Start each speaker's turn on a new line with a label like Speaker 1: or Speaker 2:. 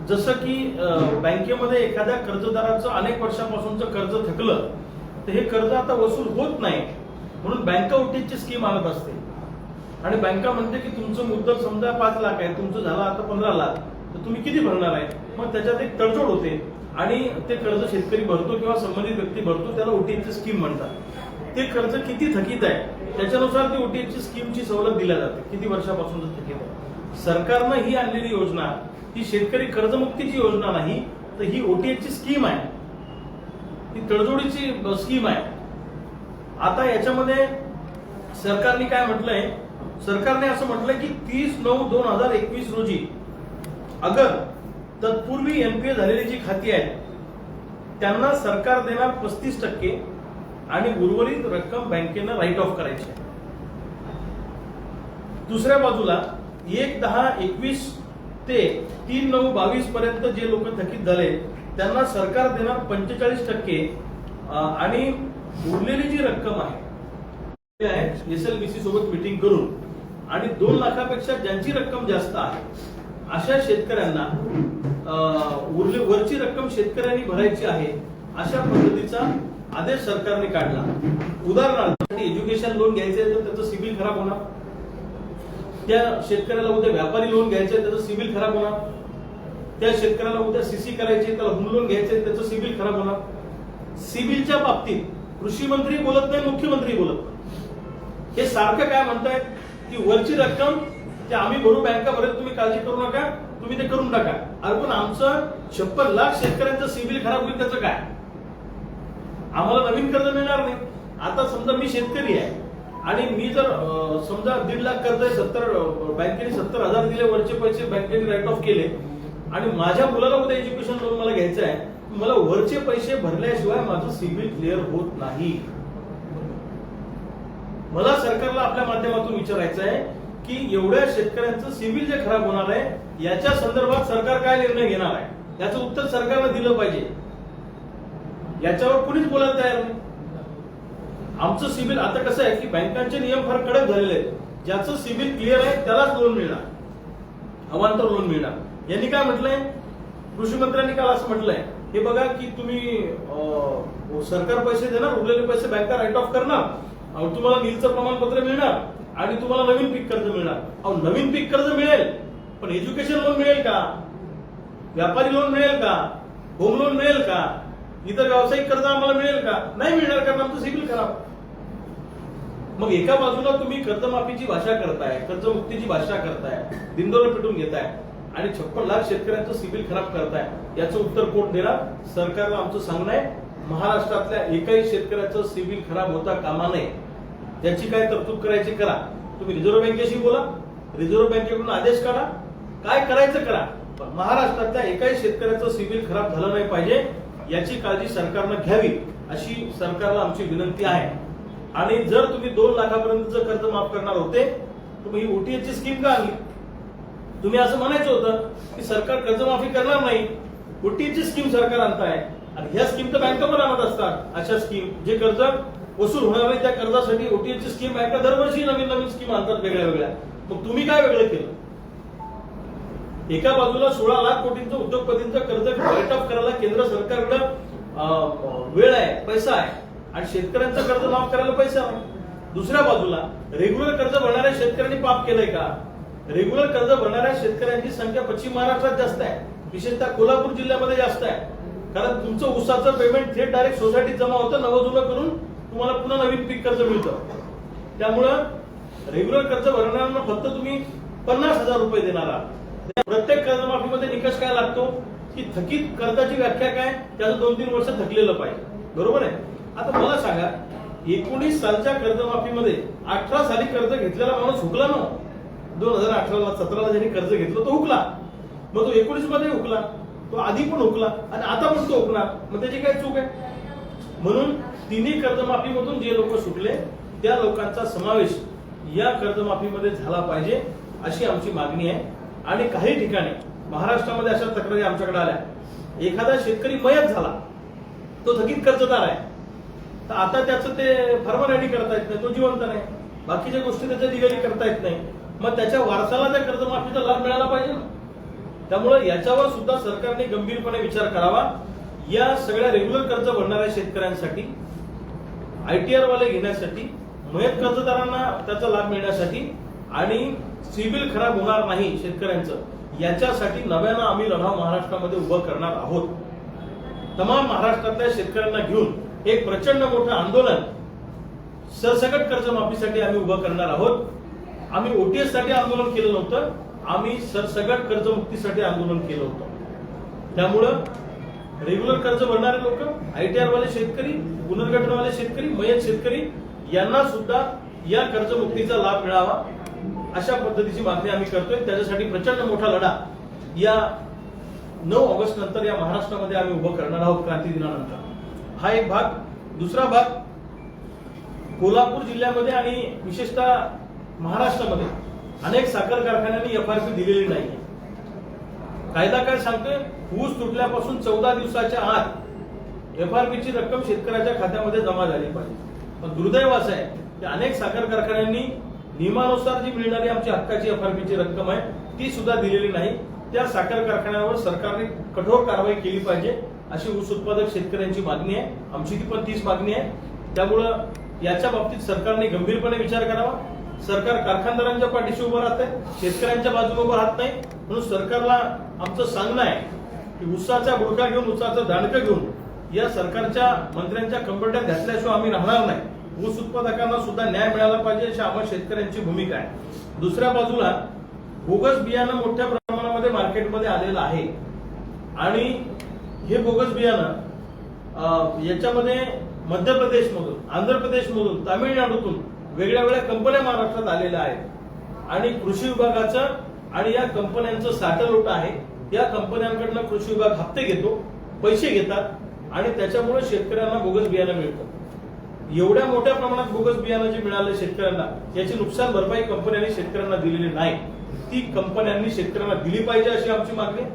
Speaker 1: जसं की बँकेमध्ये एखाद्या कर्जदाराचं अनेक वर्षापासूनचं कर्ज थकलं तर हे कर्ज आता वसूल होत नाही, म्हणून बँका ओटीची स्कीम आणत असते आणि बँका म्हणते की तुमचं मुद्दल समजा 5 लाख आहे, तुमचं झालं आता 15 लाख, तर तुम्ही किती भरणार आहे? मग त्याच्यात एक तडजोड होते आणि ते कर्ज शेतकरी भरतो किंवा संबंधित व्यक्ती भरतो, त्याला ओटीची स्कीम म्हणतात। ते कर्ज किती थकीत आहे त्याच्यानुसार ती ओटीची स्कीमची सवलत दिल्या जाते, किती वर्षापासून थकीत आहे। सरकारनं ही आणलेली योजना ही शेतकरी कर्जमुक्तीची योजना नाही, तर ही ओटीची स्कीम आहे, ही तडजोडीची स्कीम आहे। आता याच्यामध्ये सरकारने काय म्हटलंय, सरकारने असं म्हटलंय की 30/9/2021 रोजी अगर तत्पूर्वी एनपीए झालेली जी खाती आहेत त्यांना सरकार देणार 35% आणि उर्वरित रक्कम बँकेनं राईट ऑफ करायची आहे। दुसऱ्या बाजूला 1/10/21 ते 3/9/22 पर्यंत जे लोक थकीत झाले त्यांना सरकार देणार 45% आणि उरलेली जी रक्कम आहे एसएलबीसी सोबत मीटिंग करून आणि 2 लाखापेक्षा ज्यांची रक्कम जास्त आहे अशा शेतकऱ्यांना वरची रक्कम शेतकऱ्यांनी भरायची आहे, अशा पद्धतीचा आदेश सरकारने काढला। उदाहरणार्थ एज्युकेशन लोन घ्यायचे तर त्याचं सिबिल खराब होणार, त्या शेतकऱ्याला उद्या व्यापारी लोन घ्यायचे त्याचं सिबिल खराब होणार, त्या शेतकऱ्याला उद्या सीसी करायचे त्याला होम लोन घ्यायचे त्याचं सिबिल खराब होणार। सिबिलच्या बाबतीत कृषी मंत्री बोलत नाही, मुख्यमंत्री बोलत नाही। हे सारखं काय म्हणतायत की वरची रक्कम ते आम्ही भरू, बँका भरत, तुम्ही काळजी करू नका, तुम्ही ते करून टाका। अरे पण आमचं 56 लाख शेतकऱ्यांचं सिबिल खराब होईल त्याचं काय? आम्हाला नवीन कर्ज मिळणार नाही। आता समजा मी शेतकरी आहे आणि मी जर समजा 1.5 लाख कर्ज आहे, 70 बँकेने 70,000 दिले, वरचे पैसे बँकेने राईट ऑफ केले आणि माझ्या मुलाला उद्या एज्युकेशन लोन मला घ्यायचं आहे, मला वरचे पैसे भरल्याशिवाय माझं सिबिल क्लिअर होत नाही। मला सरकारला आपल्या माध्यमातून विचारायचं आहे की एवढ्या शेतकऱ्यांचं सिबिल जे खराब होणार आहे याच्या संदर्भात सरकार काय निर्णय घेणार आहे, याचं उत्तर सरकारनं दिलं पाहिजे। याच्यावर कुणीच बोलायला तयार नाही। आमचं सिबिल आता कसं आहे की बँकांचे नियम फार कडक झालेले आहेत, ज्याचं सिबिल क्लिअर आहे त्यालाच लोन मिळणार, अवांतर लोन मिळणार। यांनी काय म्हटलंय, कृषी मंत्र्यांनी काल असं म्हटलंय, हे बघा की तुम्ही सरकार पैसे देणार, उरलेले पैसे बँका राईट ऑफ करणार, तुम्हाला नीलचं प्रमाणपत्र मिळणार आणि तुम्हाला नवीन पीक कर्ज मिळणार। अहो नवीन पीक कर्ज मिळेल पण एज्युकेशन लोन मिळेल का, व्यापारी लोन मिळेल का, होम लोन मिळेल का, इतर व्यावसायिक कर्ज आम्हाला मिळेल का? नाही मिळणार, कारण आमचं सिबिल खराब। मग एका बाजूला तुम्ही कर्जमाफीची भाषा करताय, कर्जमुक्तीची भाषा करताय, दिनदोर पिटून घेताय आणि 56 लाख शेतकऱ्यांचं सिबिल खराब करताय, याचं उत्तर कोण देणार? सरकारला आमचं सांगणं आहे, महाराष्ट्रातल्या एकाही शेतकऱ्याचं सिबिल खराब होता कामा नये, त्याची काय तरतूद करायची करा। तुम्ही रिझर्व्ह बँकेशी बोला, रिझर्व्ह बँकेकडून आदेश काढा, काय करायचं करा, पण महाराष्ट्रातल्या एकाही शेतकऱ्याचं सिबिल खराब झालं नाही पाहिजे याची काळजी सरकारनं घ्यावी, अशी सरकारला आमची विनंती आहे। आणि जर तुम्ही 2 लाखापर्यंतचं कर्ज माफ करणार होते तुम्ही ही ओटीएची स्कीम का आणली? तुम्ही असं म्हणायचं होतं की सरकार कर्जमाफी करणार नाही, ओटीएची स्कीम सरकार आणताय आणि ह्या स्कीम तर बँका पण आणत असतात। अशा स्कीम जे कर्ज वसूल होणार नाही त्या कर्जासाठी ओटीएची स्कीम बँका दरवर्षी नवीन नवीन स्कीम आणतात वेगळ्या वेगळ्या। मग तुम्ही काय वेगळं केलं? एका बाजूला 16 लाख कोटींचं उद्योगपतींचं कर्ज राईट ऑफ करायला केंद्र सरकारकडे वेळ आहे, पैसा आहे आणि शेतकऱ्यांचं कर्ज माफ करायला पैसा नाही। दुसऱ्या बाजूला रेग्युलर कर्ज भरणाऱ्या शेतकऱ्यांनी पाप केलंय का? रेग्युलर कर्ज भरणाऱ्या शेतकऱ्यांची संख्या पश्चिम महाराष्ट्रात जास्त आहे, विशेषतः कोल्हापूर जिल्ह्यामध्ये जास्त आहे, कारण तुमचं ऊसाचं पेमेंट थेट डायरेक्ट सोसायटीत जमा होतं, नवजुनं करून तुम्हाला पुन्हा नवीन पीक कर्ज मिळतं। त्यामुळं रेग्युलर कर्ज भरणाऱ्यांना फक्त तुम्ही 50,000 रुपये देणार आहात। प्रत्येक कर्जमाफीमध्ये निकष काय लागतो की थकीत कर्जाची व्याख्या काय, त्याचं 2-3 वर्ष थकलेलं पाहिजे, बरोबर आहे। आता मला सांगा, 19 सालच्या कर्जमाफीमध्ये 18 साली कर्ज घेतलेला माणूस हुकला ना, 2018ला 17ला ज्यांनी कर्ज घेतलं तो हुकला, मग तो 19 मध्ये हुकला, तो आधी पण हुकला आणि आता पण तो हुकणार, मग त्याची काय चूक आहे? म्हणून तिन्ही कर्जमाफीमधून जे लोक सुटले त्या लोकांचा समावेश या कर्जमाफीमध्ये झाला पाहिजे, अशी आमची मागणी आहे। आणि काही ठिकाणी महाराष्ट्रामध्ये अशा तक्रारी आमच्याकडे आल्या, एखादा शेतकरी मयत झाला, तो थकीत कर्जदार आहे, तर आता त्याचं ते फॉर्मॅलिटी करता येत नाही, तो जिवंत नाही, बाकीच्या गोष्टी त्याच्या लिगली करता येत नाही, मग त्याच्या वारसाला त्या कर्जमाफीचा लाभ मिळाला पाहिजे ना। त्यामुळे याच्यावर सुद्धा सरकारने गंभीरपणे विचार करावा. या सगळ्या रेग्युलर कर्ज भरणाऱ्या शेतकऱ्यांसाठी, ITR वाले घेण्यासाठी, मयत कर्जदारांना त्याचा लाभ मिळण्यासाठी आणि सिबिल खराब होणार नाही शेतकऱ्यांचं, याच्यासाठी नव्यानं आम्ही लढा महाराष्ट्रामध्ये उभं करणार आहोत. तमाम महाराष्ट्रातल्या शेतकऱ्यांना घेऊन एक प्रचंड मोठं आंदोलन सरसकट कर्जमाफीसाठी आम्ही उभं करणार आहोत. आम्ही OTS साठी आंदोलन केलं नव्हतं, आम्ही सरसकट कर्जमुक्तीसाठी आंदोलन केलं होतं. त्यामुळं रेग्युलर कर्ज भरणारे लोक, ITR वाले शेतकरी, पुनर्गठनवाले शेतकरी, मयत शेतकरी यांना सुद्धा या कर्जमुक्तीचा लाभ मिळावा अशा पद्धतीची मागणी आम्ही करतोय. त्याच्यासाठी प्रचंड मोठा लढा या 9 ऑगस्ट नंतर या महाराष्ट्रामध्ये आम्ही उभं करणार आहोत, क्रांती दिनानंतर. हा एक भाग. दुसरा भाग, कोल्हापूर जिल्ह्यामध्ये आणि विशेषतः महाराष्ट्रामध्ये अनेक साखर कारखान्यांनी FRP दिलेली नाही. कायदा काय सांगतोय? ऊस तुटल्यापासून 14 दिवसाच्या आत FRPची रक्कम शेतकऱ्याच्या खात्यामध्ये जमा झाली पाहिजे. पण दुर्दैव असं आहे की अनेक साखर कारखान्यांनी नियमानुसार जी मिळणारी आमची हक्काची FRPची रक्कम आहे ती सुद्धा दिलेली नाही. त्या साखर कारखान्यांवर सरकारने कठोर कारवाई केली पाहिजे अशी ऊस उत्पादक शेतकऱ्यांची मागणी आहे. आमची ती पण तीच मागणी आहे. त्यामुळं याच्या बाबतीत सरकारने गंभीरपणे विचार करावा. सरकार कारखानदारांच्या पाठीशी उभं राहत आहे, शेतकऱ्यांच्या बाजूने उभं राहत नाही. म्हणून सरकारला आमचं सांगणं आहे की ऊसाचा बुडका घेऊन, ऊसाचं दांडकं घेऊन या सरकारच्या मंत्र्यांच्या कंबरट्यात घातल्याशिवाय आम्ही राहणार नाही. ऊस उत्पादकांना सुद्धा न्याय मिळाला पाहिजे अशी आम्हा शेतकऱ्यांची भूमिका आहे. दुसऱ्या बाजूला बोगस बियाणं मोठ्या प्रमाणामध्ये मार्केटमध्ये आलेलं आहे आणि हे बोगस बियाणं याच्यामध्ये मध्य प्रदेशमधून, आंध्र प्रदेशमधून, तामिळनाडूतून वेगळ्या वेगळ्या कंपन्या महाराष्ट्रात आलेल्या आहेत आणि कृषी विभागाचं आणि या कंपन्यांचं साठलोट आहे. या कंपन्यांकडनं कृषी विभाग हप्ते घेतो, पैसे घेतात आणि त्याच्यामुळे शेतकऱ्यांना बोगस बियाणं मिळतं. एवढ्या मोठ्या प्रमाणात बोगस बियाणं जे मिळालं शेतकऱ्यांना, याची नुकसान भरपाई कंपन्यांनी शेतकऱ्यांना दिलेली नाही. ती कंपन्यांनी शेतकऱ्यांना दिली पाहिजे अशी आमची मागणी आहे.